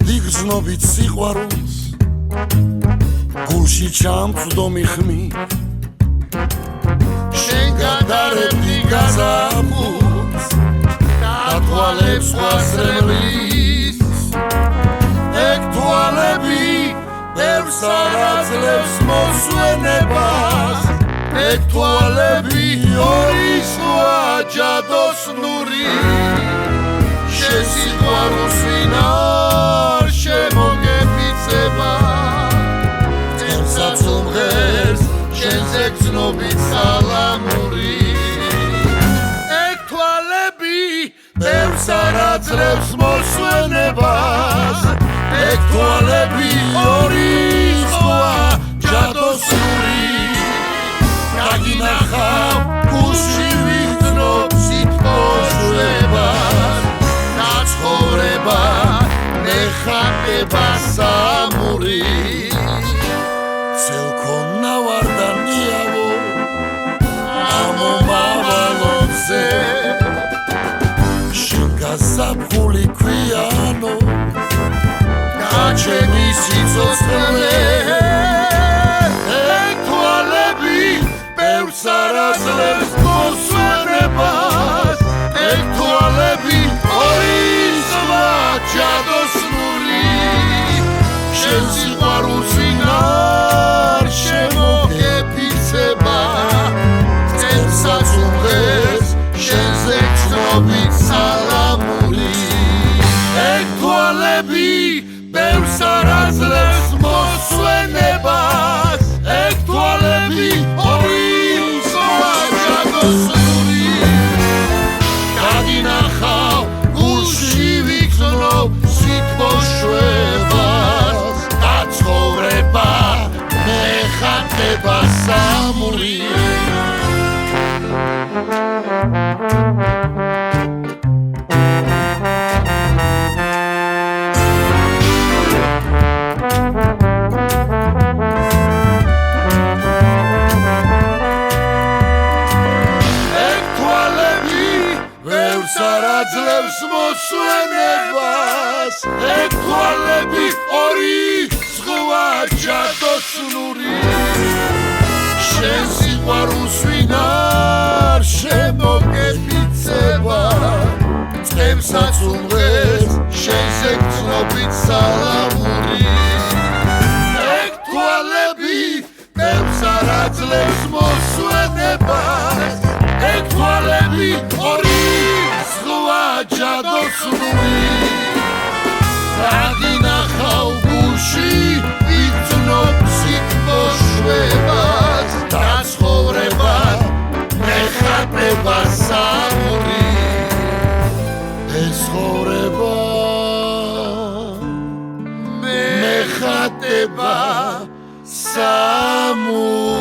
ვიგრძნობით სიყვარულს გულში ჩამწვდომი ხმით შენ გადარებდი გაზაფხულს დათვალებს ხვასრებლის ეგ თვალები ბევრს არ აძლევს მოსვენებას ეგ თვალები ორი სხვა ჯადოსნური შენ სიყვარულს ვინ არ შემოგეფიცება წემსაც უმღერს შენზე გრძნობით სალამური ეგ თვალები ბევრს არ აძლევს მოსვენებას ეგ თვალები ორი სხვა ჯადოსნური გაგინახავ გულში ვიგრძნობ სიტყვას დაცხოვრება მეხატება სამური ცელქონა ვარდანიავო ამომავალოზე შენ გაზაფხული ქვიანო გაჩემი სიცოცხლე ეგ თვალები ბევრს არ აძლევს მოსვენებას ეგ თვალები ორი სხვა ჯადოსნური შენ სიყვარულს ვინ არ შემოგეფიცება წემსაც უმღერს შენზე გრძნობით სალამური ეგ თვალები ბევრს არ აძლევს მოსვენებას ეგ თვალები ორი სხვა ჯადოსნური გაგინახავ გულში ვიგრძნობ სიტყვას დაცხოვრება მეხატება სამური აძლევს მოსვენებას ეგ თვალები ორი სხვა ჯადოსნური შენ სიყვარულს ვინ არ შემოგეფიცება წემსაც უმღერს შენზე გრძნობით სალამური ეგ თვალები ბევრს არ აძლევს მოსვენებას ეგ თვალები ორი ჯადოსნური გაგინახავ გულში ვიგრძნობ სიტყვას დაცხოვრება მეხატება სამური ეს ცხოვრება მეხატება სამური